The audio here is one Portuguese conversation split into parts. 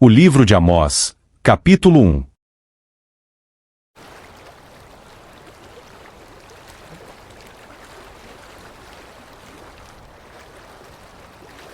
O livro de Amós, capítulo 1.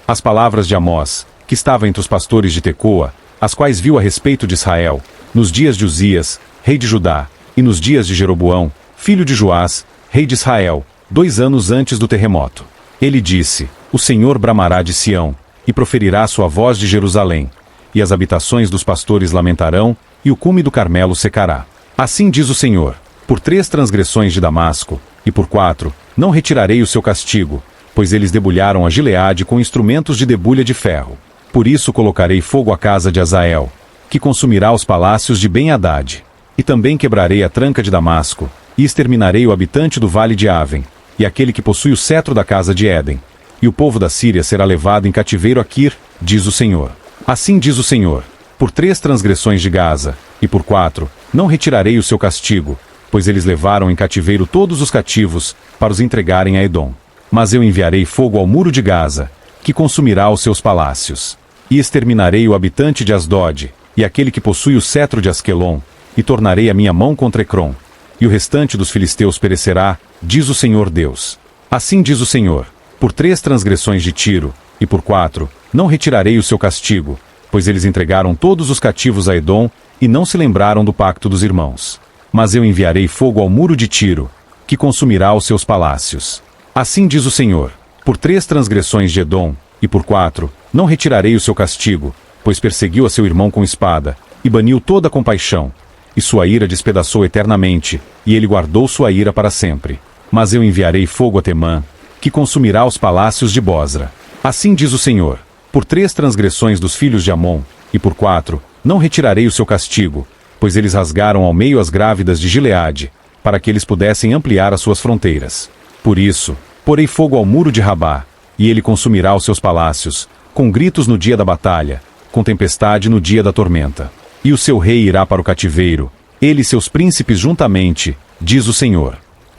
As palavras de Amós, que estava entre os pastores de Tecoa, as quais viu a respeito de Israel, nos dias de Uzias, rei de Judá, e nos dias de Jeroboão, filho de Joás, rei de Israel, 2 anos antes do terremoto. Ele disse: O Senhor bramará de Sião, e proferirá sua voz de Jerusalém, e as habitações dos pastores lamentarão, e o cume do Carmelo secará. Assim diz o Senhor: por 3 transgressões de Damasco, e por 4, não retirarei o seu castigo, pois eles debulharam a Gileade com instrumentos de debulha de ferro. Por isso colocarei fogo à casa de Azael, que consumirá os palácios de Ben-Hadad. E também quebrarei a tranca de Damasco, e exterminarei o habitante do vale de Aven, e aquele que possui o cetro da casa de Éden. E o povo da Síria será levado em cativeiro a Quir, diz o Senhor. Assim diz o Senhor: por 3 transgressões de Gaza, e por 4, não retirarei o seu castigo, pois eles levaram em cativeiro todos os cativos, para os entregarem a Edom. Mas eu enviarei fogo ao muro de Gaza, que consumirá os seus palácios. E exterminarei o habitante de Asdod, e aquele que possui o cetro de Asquelon, e tornarei a minha mão contra Ecrom. E o restante dos filisteus perecerá, diz o Senhor Deus. Assim diz o Senhor: por 3 transgressões de Tiro, e por 4, não retirarei o seu castigo, pois eles entregaram todos os cativos a Edom, e não se lembraram do pacto dos irmãos. Mas eu enviarei fogo ao muro de Tiro, que consumirá os seus palácios. Assim diz o Senhor: por 3 transgressões de Edom, e por 4, não retirarei o seu castigo, pois perseguiu a seu irmão com espada, e baniu toda a compaixão. E sua ira despedaçou eternamente, e ele guardou sua ira para sempre. Mas eu enviarei fogo a Temã, que consumirá os palácios de Bosra. Assim diz o Senhor: por 3 transgressões dos filhos de Amon, e por 4, não retirarei o seu castigo, pois eles rasgaram ao meio as grávidas de Gileade, para que eles pudessem ampliar as suas fronteiras. Por isso, porei fogo ao muro de Rabá, e ele consumirá os seus palácios, com gritos no dia da batalha, com tempestade no dia da tormenta. E o seu rei irá para o cativeiro, ele e seus príncipes juntamente, diz o Senhor.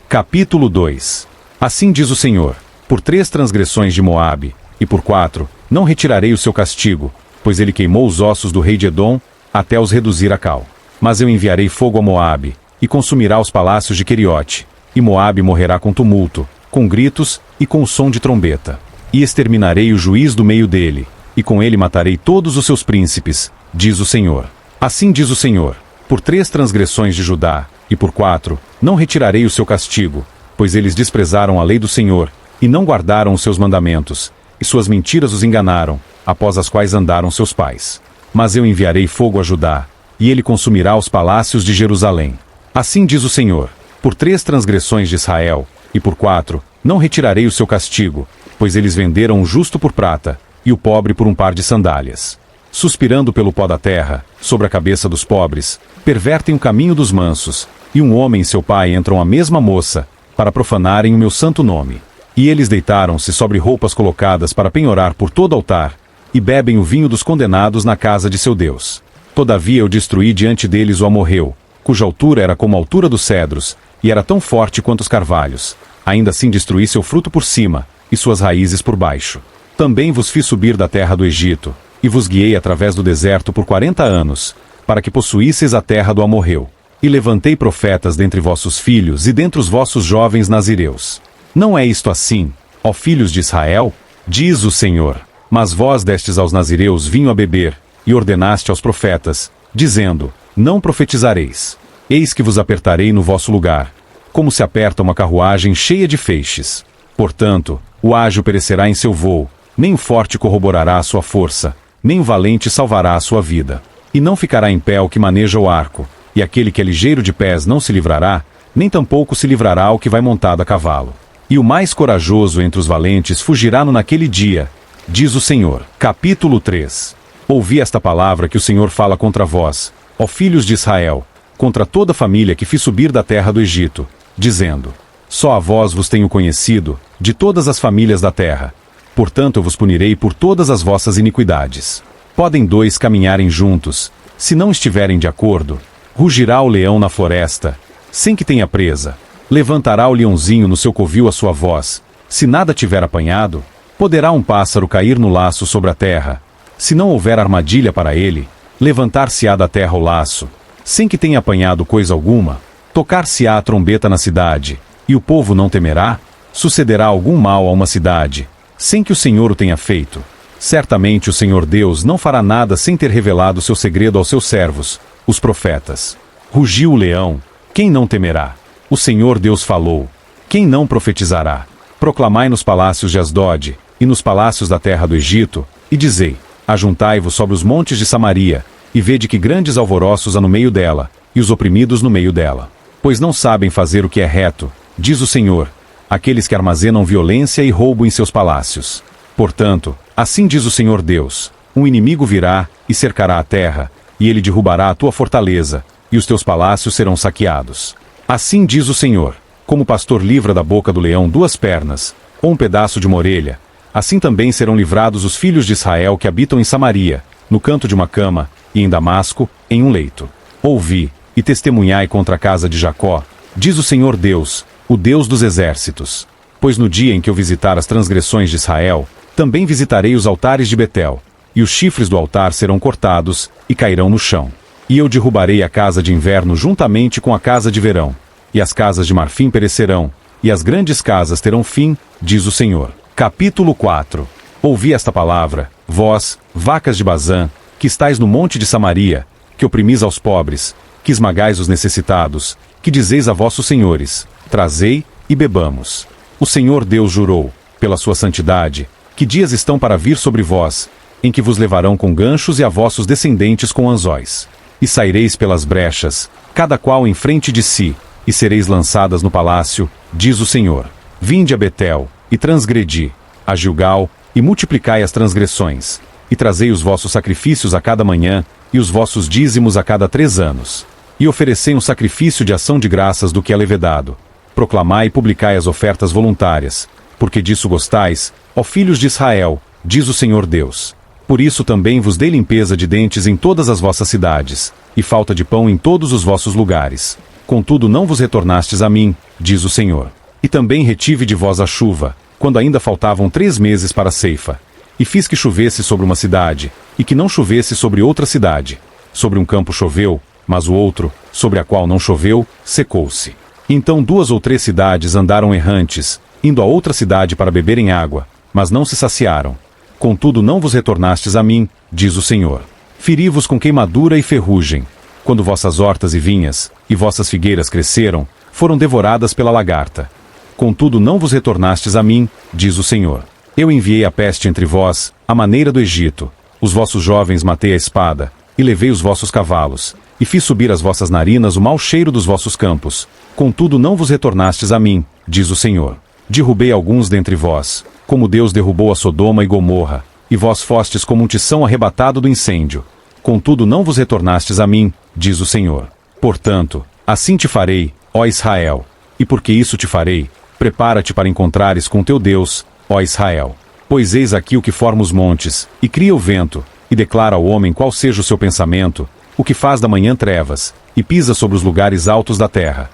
Capítulo 2. Assim diz o Senhor: por 3 transgressões de Moabe, e por 4, não retirarei o seu castigo, pois ele queimou os ossos do rei de Edom, até os reduzir a cal. Mas eu enviarei fogo a Moabe, e consumirá os palácios de Queriote, e Moabe morrerá com tumulto, com gritos e com o som de trombeta. E exterminarei o juiz do meio dele, e com ele matarei todos os seus príncipes, diz o Senhor. Assim diz o Senhor: por 3 transgressões de Judá, e por 4, não retirarei o seu castigo, pois eles desprezaram a lei do Senhor, e não guardaram os seus mandamentos, e suas mentiras os enganaram, após as quais andaram seus pais. Mas eu enviarei fogo a Judá, e ele consumirá os palácios de Jerusalém. Assim diz o Senhor: por 3 transgressões de Israel, e por 4, não retirarei o seu castigo, pois eles venderam o justo por prata, e o pobre por um par de sandálias. Suspirando pelo pó da terra, sobre a cabeça dos pobres, pervertem o caminho dos mansos, e um homem e seu pai entram à mesma moça, para profanarem o meu santo nome. E eles deitaram-se sobre roupas colocadas para penhorar por todo altar, e bebem o vinho dos condenados na casa de seu Deus. Todavia eu destruí diante deles o amorreu, cuja altura era como a altura dos cedros, e era tão forte quanto os carvalhos. Ainda assim destruí seu fruto por cima, e suas raízes por baixo. Também vos fiz subir da terra do Egito, e vos guiei através do deserto por 40 anos, para que possuísseis a terra do amorreu. E levantei profetas dentre vossos filhos e dentre os vossos jovens nazireus. Não é isto assim, ó filhos de Israel? Diz o Senhor. Mas vós destes aos nazireus vinho a beber, e ordenaste aos profetas, dizendo: não profetizareis. Eis que vos apertarei no vosso lugar, como se aperta uma carruagem cheia de feixes. Portanto, o ágil perecerá em seu voo, nem o forte corroborará a sua força, nem o valente salvará a sua vida. E não ficará em pé o que maneja o arco, e aquele que é ligeiro de pés não se livrará, nem tampouco se livrará o que vai montado a cavalo. E o mais corajoso entre os valentes fugirá naquele dia, diz o Senhor. Capítulo 3. Ouvi esta palavra que o Senhor fala contra vós, ó filhos de Israel, contra toda a família que fiz subir da terra do Egito, dizendo: só a vós vos tenho conhecido, de todas as famílias da terra. Portanto eu vos punirei por todas as vossas iniquidades. Podem 2 caminharem juntos, se não estiverem de acordo. Rugirá o leão na floresta, sem que tenha presa. Levantará o leãozinho no seu covil a sua voz, se nada tiver apanhado. Poderá um pássaro cair no laço sobre a terra, se não houver armadilha para ele. Levantar-se-á da terra o laço, sem que tenha apanhado coisa alguma? Tocar-se-á a trombeta na cidade, e o povo não temerá? Sucederá algum mal a uma cidade, sem que o Senhor o tenha feito? Certamente o Senhor Deus não fará nada sem ter revelado seu segredo aos seus servos, os profetas. Rugiu o leão, quem não temerá? O Senhor Deus falou, quem não profetizará? Proclamai nos palácios de Asdod, e nos palácios da terra do Egito, e dizei: ajuntai-vos sobre os montes de Samaria, e vede que grandes alvoroços há no meio dela, e os oprimidos no meio dela. Pois não sabem fazer o que é reto, diz o Senhor, aqueles que armazenam violência e roubo em seus palácios. Portanto, assim diz o Senhor Deus: um inimigo virá e cercará a terra, e ele derrubará a tua fortaleza, e os teus palácios serão saqueados. Assim diz o Senhor: como o pastor livra da boca do leão duas pernas, ou um pedaço de uma orelha, assim também serão livrados os filhos de Israel que habitam em Samaria, no canto de uma cama, e em Damasco, em um leito. Ouvi, e testemunhai contra a casa de Jacó, diz o Senhor Deus, o Deus dos exércitos. Pois no dia em que eu visitar as transgressões de Israel, também visitarei os altares de Betel, e os chifres do altar serão cortados, e cairão no chão. E eu derrubarei a casa de inverno juntamente com a casa de verão, e as casas de marfim perecerão, e as grandes casas terão fim, diz o Senhor. Capítulo 4. Ouvi esta palavra, vós, vacas de Bazã, que estais no monte de Samaria, que oprimis aos pobres, que esmagais os necessitados, que dizeis a vossos senhores: trazei e bebamos. O Senhor Deus jurou, pela sua santidade, que dias estão para vir sobre vós, em que vos levarão com ganchos e a vossos descendentes com anzóis. E saireis pelas brechas, cada qual em frente de si, e sereis lançadas no palácio, diz o Senhor. Vinde a Betel, e transgredi, a Gilgal, e multiplicai as transgressões, e trazei os vossos sacrifícios a cada manhã, e os vossos dízimos a cada 3 anos. E oferecei um sacrifício de ação de graças do que é levedado. Proclamai e publicai as ofertas voluntárias, porque disso gostais, ó filhos de Israel, diz o Senhor Deus. Por isso também vos dei limpeza de dentes em todas as vossas cidades, e falta de pão em todos os vossos lugares. Contudo não vos retornastes a mim, diz o Senhor. E também retive de vós a chuva, quando ainda faltavam 3 meses para a ceifa. E fiz que chovesse sobre uma cidade, e que não chovesse sobre outra cidade. Sobre um campo choveu, mas o outro, sobre a qual não choveu, secou-se. Então 2 ou 3 cidades andaram errantes, indo a outra cidade para beberem água, mas não se saciaram. Contudo não vos retornastes a mim, diz o Senhor. Feri-vos com queimadura e ferrugem. Quando vossas hortas e vinhas, e vossas figueiras cresceram, foram devoradas pela lagarta. Contudo não vos retornastes a mim, diz o Senhor. Eu enviei a peste entre vós, à maneira do Egito. Os vossos jovens matei a espada, e levei os vossos cavalos, e fiz subir às vossas narinas o mau cheiro dos vossos campos. Contudo não vos retornastes a mim, diz o Senhor. Derrubei alguns dentre vós, como Deus derrubou a Sodoma e Gomorra, e vós fostes como um tição arrebatado do incêndio. Contudo não vos retornastes a mim, diz o Senhor. Portanto, assim te farei, ó Israel. E porque isso te farei, prepara-te para encontrares com teu Deus, ó Israel. Pois eis aqui o que forma os montes, e cria o vento, e declara ao homem qual seja o seu pensamento, o que faz da manhã trevas, e pisa sobre os lugares altos da terra.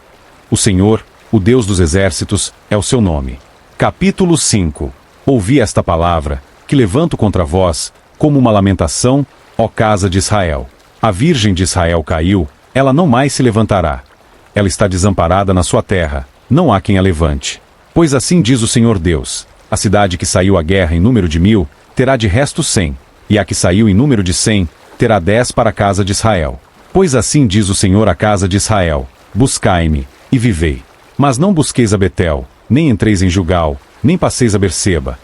O Senhor, o Deus dos exércitos, é o seu nome. Capítulo 5. Ouvi esta palavra, que levanto contra vós, como uma lamentação, ó casa de Israel. A virgem de Israel caiu, ela não mais se levantará. Ela está desamparada na sua terra, não há quem a levante. Pois assim diz o Senhor Deus: a cidade que saiu à guerra em número de 1000, terá de resto 100, e a que saiu em número de 100, terá 10 para a casa de Israel. Pois assim diz o Senhor à casa de Israel: buscai-me, e vivei. Mas não busqueis a Betel, nem entreis em Gilgal, nem passeis a Berseba.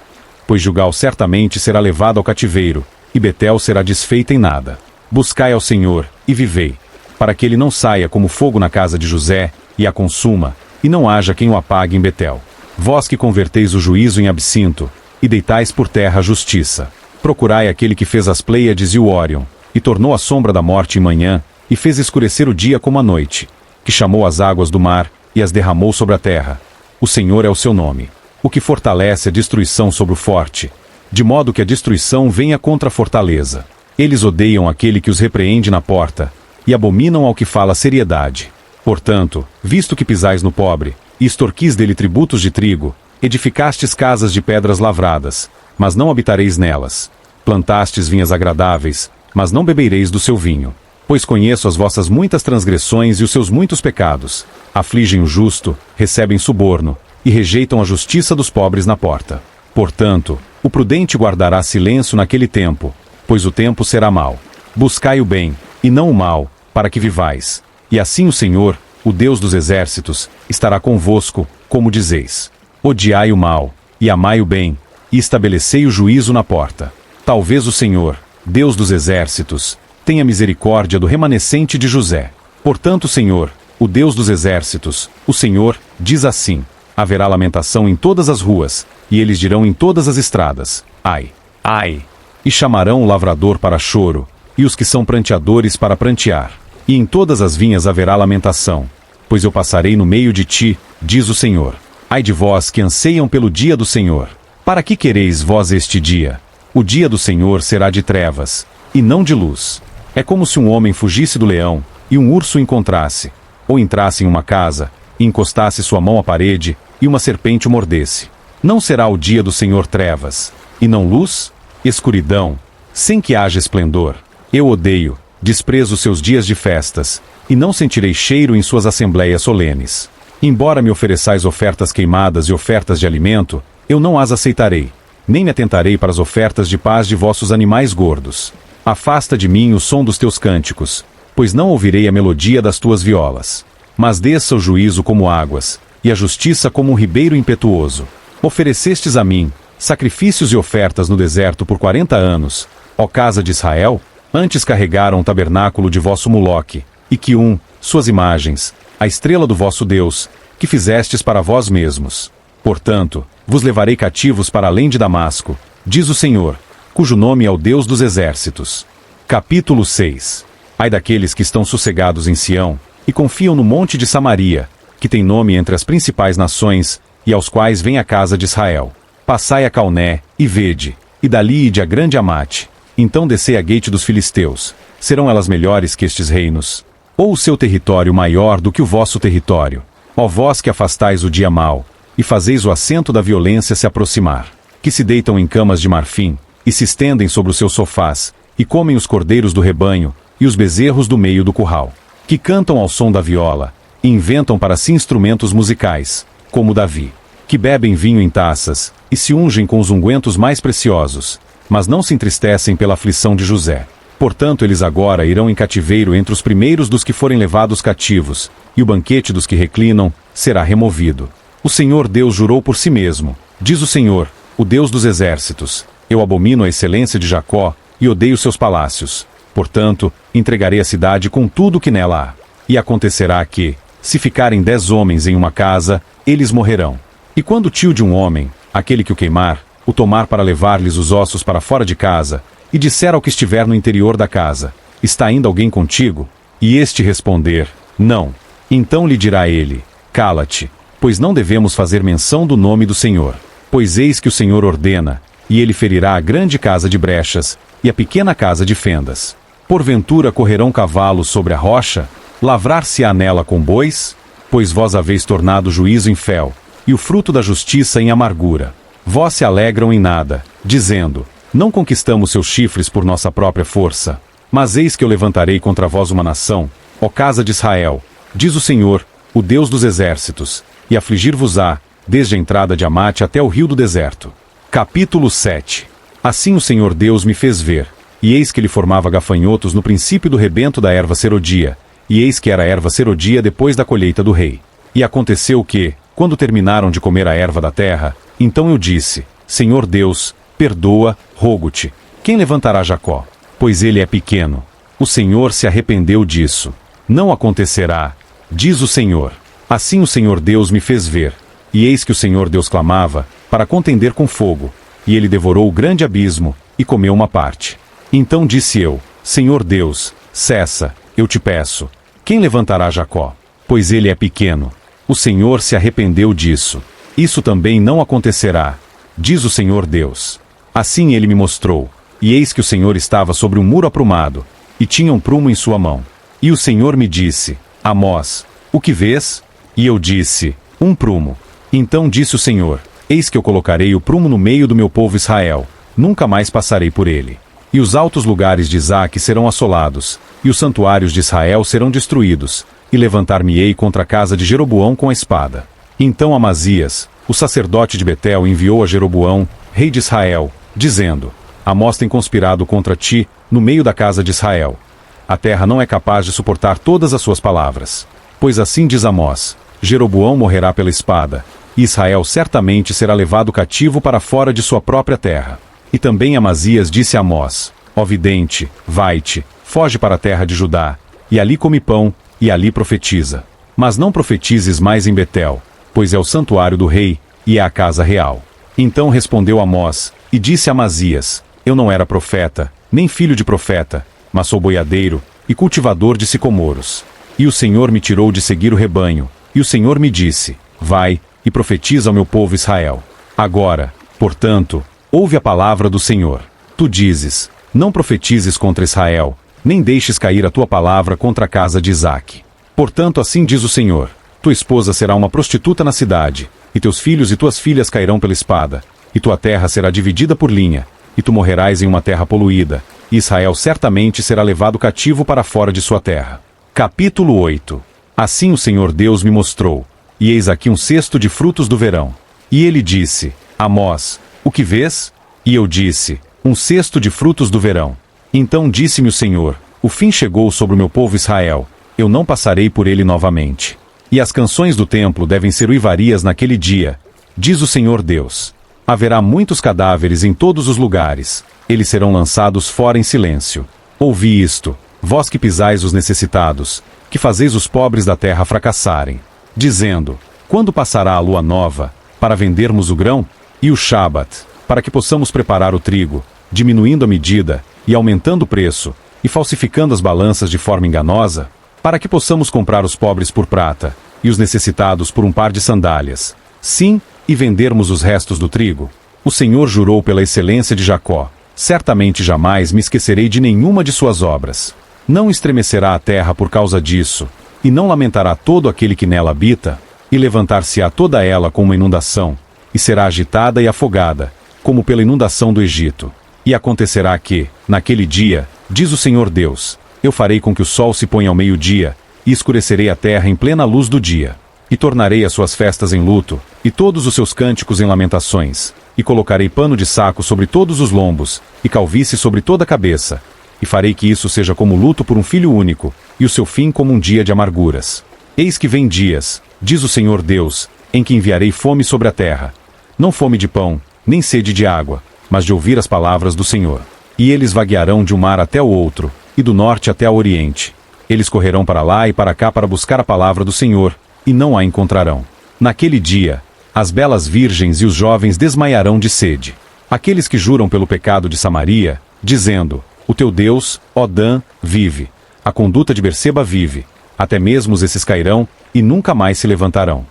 Pois Gilgal certamente será levado ao cativeiro, e Betel será desfeita em nada. Buscai ao Senhor, e vivei, para que ele não saia como fogo na casa de José, e a consuma, e não haja quem o apague em Betel. Vós que converteis o juízo em absinto, e deitais por terra a justiça. Procurai aquele que fez as Pleiades e o Órion, e tornou a sombra da morte em manhã, e fez escurecer o dia como a noite, que chamou as águas do mar, e as derramou sobre a terra. O Senhor é o seu nome. O que fortalece a destruição sobre o forte, de modo que a destruição venha contra a fortaleza. Eles odeiam aquele que os repreende na porta, e abominam ao que fala seriedade. Portanto, visto que pisais no pobre, e extorquis dele tributos de trigo, edificastes casas de pedras lavradas, mas não habitareis nelas. Plantastes vinhas agradáveis, mas não bebereis do seu vinho. Pois conheço as vossas muitas transgressões e os seus muitos pecados. Afligem o justo, recebem suborno, e rejeitam a justiça dos pobres na porta. Portanto, o prudente guardará silêncio naquele tempo, pois o tempo será mau. Buscai o bem, e não o mal, para que vivais. E assim o Senhor, o Deus dos exércitos, estará convosco, como dizeis. Odiai o mal, e amai o bem, e estabelecei o juízo na porta. Talvez o Senhor, Deus dos exércitos, tenha misericórdia do remanescente de José. Portanto, Senhor, o Deus dos exércitos, o Senhor, diz assim: haverá lamentação em todas as ruas, e eles dirão em todas as estradas: ai, ai! E chamarão o lavrador para choro, e os que são pranteadores para prantear. E em todas as vinhas haverá lamentação, pois eu passarei no meio de ti, diz o Senhor. Ai de vós que anseiam pelo dia do Senhor. Para que quereis vós este dia? O dia do Senhor será de trevas, e não de luz. É como se um homem fugisse do leão, e um urso o encontrasse, ou entrasse em uma casa, e encostasse sua mão à parede, e uma serpente o mordesse. Não será o dia do Senhor trevas, e não luz? Escuridão, sem que haja esplendor. Eu odeio, desprezo seus dias de festas, e não sentirei cheiro em suas assembleias solenes. Embora me ofereçais ofertas queimadas e ofertas de alimento, eu não as aceitarei, nem me atentarei para as ofertas de paz de vossos animais gordos. Afasta de mim o som dos teus cânticos, pois não ouvirei a melodia das tuas violas. Mas desça o juízo como águas, e a justiça como um ribeiro impetuoso. Oferecestes a mim sacrifícios e ofertas no deserto por 40 anos, ó casa de Israel. Antes carregaram o tabernáculo de vosso Moloque, e Quium, suas imagens, a estrela do vosso Deus, que fizestes para vós mesmos. Portanto, vos levarei cativos para além de Damasco, diz o Senhor, cujo nome é o Deus dos exércitos. Capítulo 6. Ai daqueles que estão sossegados em Sião, e confiam no monte de Samaria, que tem nome entre as principais nações, e aos quais vem a casa de Israel. Passai a Calné, e vede, e dali ide a grande Amate. Então descei a gate dos filisteus. Serão elas melhores que estes reinos? Ou o seu território maior do que o vosso território? Ó vós que afastais o dia mau, e fazeis o assento da violência se aproximar, que se deitam em camas de marfim, e se estendem sobre os seus sofás, e comem os cordeiros do rebanho, e os bezerros do meio do curral, que cantam ao som da viola, e inventam para si instrumentos musicais, como Davi, que bebem vinho em taças, e se ungem com os ungüentos mais preciosos, mas não se entristecem pela aflição de José. Portanto eles agora irão em cativeiro entre os primeiros dos que forem levados cativos, e o banquete dos que reclinam será removido. O Senhor Deus jurou por si mesmo, diz o Senhor, o Deus dos exércitos: eu abomino a excelência de Jacó, e odeio seus palácios. Portanto, entregarei a cidade com tudo o que nela há. E acontecerá que, se ficarem 10 homens em uma casa, eles morrerão. E quando o tio de um homem, aquele que o queimar, o tomar para levar-lhes os ossos para fora de casa, e disser ao que estiver no interior da casa: está ainda alguém contigo? E este responder: não. Então lhe dirá ele: cala-te, pois não devemos fazer menção do nome do Senhor. Pois eis que o Senhor ordena, e ele ferirá a grande casa de brechas, e a pequena casa de fendas. Porventura correrão cavalos sobre a rocha? Lavrar-se-á nela com bois? Pois vós haveis tornado o juízo em fel, e o fruto da justiça em amargura. Vós se alegram em nada, dizendo: não conquistamos seus chifres por nossa própria força. Mas eis que eu levantarei contra vós uma nação, ó casa de Israel, diz o Senhor, o Deus dos exércitos, e afligir-vos-á, desde a entrada de Amate até o rio do deserto. Capítulo 7. Assim o Senhor Deus me fez ver, e eis que ele formava gafanhotos no princípio do rebento da erva serodia, e eis que era a erva serodia depois da colheita do rei. E aconteceu que, quando terminaram de comer a erva da terra, então eu disse: Senhor Deus, perdoa, rogo-te. Quem levantará Jacó? Pois ele é pequeno. O Senhor se arrependeu disso. Não acontecerá, diz o Senhor. Assim o Senhor Deus me fez ver, e eis que o Senhor Deus clamava, para contender com fogo, e ele devorou o grande abismo, e comeu uma parte. Então disse eu: Senhor Deus, cessa, eu te peço. Quem levantará Jacó? Pois ele é pequeno. O Senhor se arrependeu disso. Isso também não acontecerá, diz o Senhor Deus. Assim ele me mostrou, e eis que o Senhor estava sobre um muro aprumado, e tinha um prumo em sua mão. E o Senhor me disse: Amós, o que vês? E eu disse: um prumo. Então disse o Senhor: eis que eu colocarei o prumo no meio do meu povo Israel, nunca mais passarei por ele. E os altos lugares de Isaque serão assolados, e os santuários de Israel serão destruídos, e levantar-me-ei contra a casa de Jeroboão com a espada. Então Amazias, o sacerdote de Betel, enviou a Jeroboão, rei de Israel, dizendo: Amós tem conspirado contra ti, no meio da casa de Israel. A terra não é capaz de suportar todas as suas palavras. Pois assim diz Amós: Jeroboão morrerá pela espada, e Israel certamente será levado cativo para fora de sua própria terra. E também Amazias disse a Amós: Ó vidente, vai-te, foge para a terra de Judá, e ali come pão, e ali profetiza. Mas não profetizes mais em Betel, pois é o santuário do rei, e é a casa real. Então respondeu Amós, e disse a Amazias: Eu não era profeta, nem filho de profeta, mas sou boiadeiro, e cultivador de sicomoros. E o Senhor me tirou de seguir o rebanho, e o Senhor me disse: Vai, e profetiza ao meu povo Israel. Agora, portanto, ouve a palavra do Senhor. Tu dizes: Não profetizes contra Israel, nem deixes cair a tua palavra contra a casa de Isaque. Portanto, assim diz o Senhor: Tua esposa será uma prostituta na cidade, e teus filhos e tuas filhas cairão pela espada, e tua terra será dividida por linha, e tu morrerás em uma terra poluída, e Israel certamente será levado cativo para fora de sua terra. Capítulo 8. Assim o Senhor Deus me mostrou, e eis aqui um cesto de frutos do verão. E ele disse: Amós, o que vês? E eu disse: Um cesto de frutos do verão. Então disse-me o Senhor: O fim chegou sobre o meu povo Israel, eu não passarei por ele novamente. E as canções do templo devem ser uivarias naquele dia, diz o Senhor Deus. Haverá muitos cadáveres em todos os lugares, eles serão lançados fora em silêncio. Ouvi isto, vós que pisais os necessitados, que fazeis os pobres da terra fracassarem, dizendo: Quando passará a lua nova, para vendermos o grão, e o Shabat, para que possamos preparar o trigo, diminuindo a medida, e aumentando o preço, e falsificando as balanças de forma enganosa, para que possamos comprar os pobres por prata, e os necessitados por um par de sandálias. Sim, e vendermos os restos do trigo? O Senhor jurou pela excelência de Jacó: Certamente jamais me esquecerei de nenhuma de suas obras. Não estremecerá a terra por causa disso, e não lamentará todo aquele que nela habita, e levantar-se-á toda ela com uma inundação, e será agitada e afogada, como pela inundação do Egito. E acontecerá que, naquele dia, diz o Senhor Deus, eu farei com que o sol se ponha ao meio-dia, e escurecerei a terra em plena luz do dia. E tornarei as suas festas em luto, e todos os seus cânticos em lamentações, e colocarei pano de saco sobre todos os lombos, e calvície sobre toda a cabeça, e farei que isso seja como luto por um filho único, e o seu fim como um dia de amarguras. Eis que vem dias, diz o Senhor Deus, em que enviarei fome sobre a terra. Não fome de pão, nem sede de água, mas de ouvir as palavras do Senhor. E eles vaguearão de um mar até o outro, e do norte até ao oriente. Eles correrão para lá e para cá para buscar a palavra do Senhor, e não a encontrarão. Naquele dia, as belas virgens e os jovens desmaiarão de sede. Aqueles que juram pelo pecado de Samaria, dizendo: O teu Deus, ó Dan, vive. A conduta de Berseba vive. Até mesmo esses cairão, e nunca mais se levantarão.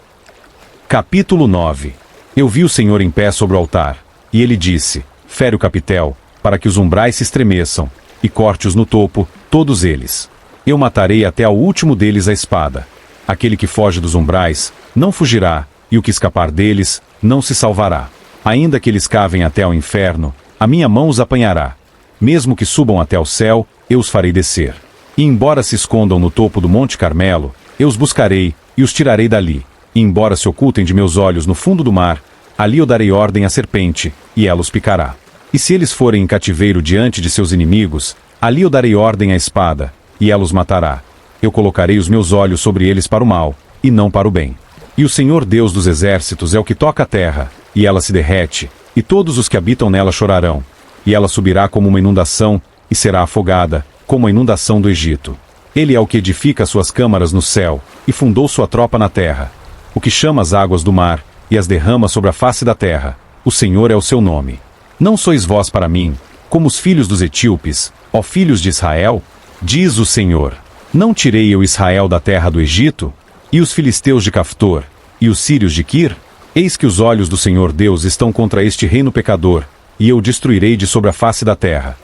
Capítulo 9. Eu vi o Senhor em pé sobre o altar, e ele disse: Fere o capitel, para que os umbrais se estremeçam, e corte-os no topo, todos eles. Eu matarei até ao último deles a espada. Aquele que foge dos umbrais, não fugirá, e o que escapar deles, não se salvará. Ainda que eles cavem até ao inferno, a minha mão os apanhará. Mesmo que subam até o céu, eu os farei descer. E embora se escondam no topo do Monte Carmelo, eu os buscarei, e os tirarei dali. E embora se ocultem de meus olhos no fundo do mar, ali eu darei ordem à serpente, e ela os picará. E se eles forem em cativeiro diante de seus inimigos, ali eu darei ordem à espada, e ela os matará. Eu colocarei os meus olhos sobre eles para o mal, e não para o bem. E o Senhor Deus dos exércitos é o que toca a terra, e ela se derrete, e todos os que habitam nela chorarão. E ela subirá como uma inundação, e será afogada, como a inundação do Egito. Ele é o que edifica suas câmaras no céu, e fundou sua tropa na terra. O que chama as águas do mar, e as derrama sobre a face da terra. O Senhor é o seu nome. Não sois vós para mim, como os filhos dos etíopes, ó filhos de Israel? Diz o Senhor: Não tirei eu Israel da terra do Egito? E os filisteus de Caftor, e os sírios de Quir? Eis que os olhos do Senhor Deus estão contra este reino pecador, e eu destruirei de sobre a face da terra.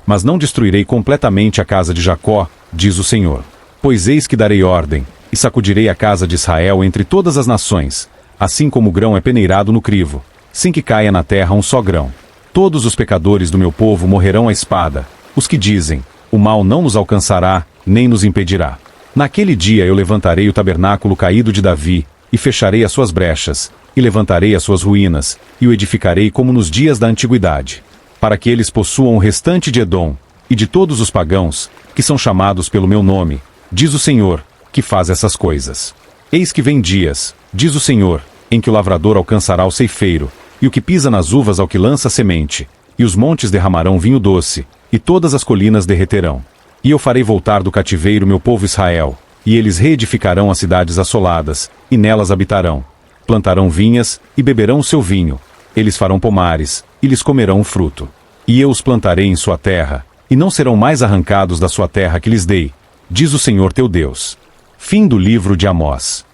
Mas não destruirei completamente a casa de Jacó, diz o Senhor. Pois eis que darei ordem, e sacudirei a casa de Israel entre todas as nações, assim como o grão é peneirado no crivo, sem que caia na terra um só grão. Todos os pecadores do meu povo morrerão à espada, os que dizem, o mal não nos alcançará, nem nos impedirá. Naquele dia eu levantarei o tabernáculo caído de Davi, e fecharei as suas brechas, e levantarei as suas ruínas, e o edificarei como nos dias da antiguidade, para que eles possuam o restante de Edom, e de todos os pagãos, que são chamados pelo meu nome, diz o Senhor, que faz essas coisas. Eis que vem dias, diz o Senhor, em que o lavrador alcançará o ceifeiro, e o que pisa nas uvas ao que lança semente, e os montes derramarão vinho doce, e todas as colinas derreterão. E eu farei voltar do cativeiro meu povo Israel, e eles reedificarão as cidades assoladas, e nelas habitarão. Plantarão vinhas, e beberão o seu vinho. Eles farão pomares, e lhes comerão o fruto. E eu os plantarei em sua terra, e não serão mais arrancados da sua terra que lhes dei, diz o Senhor teu Deus. Fim do livro de Amós.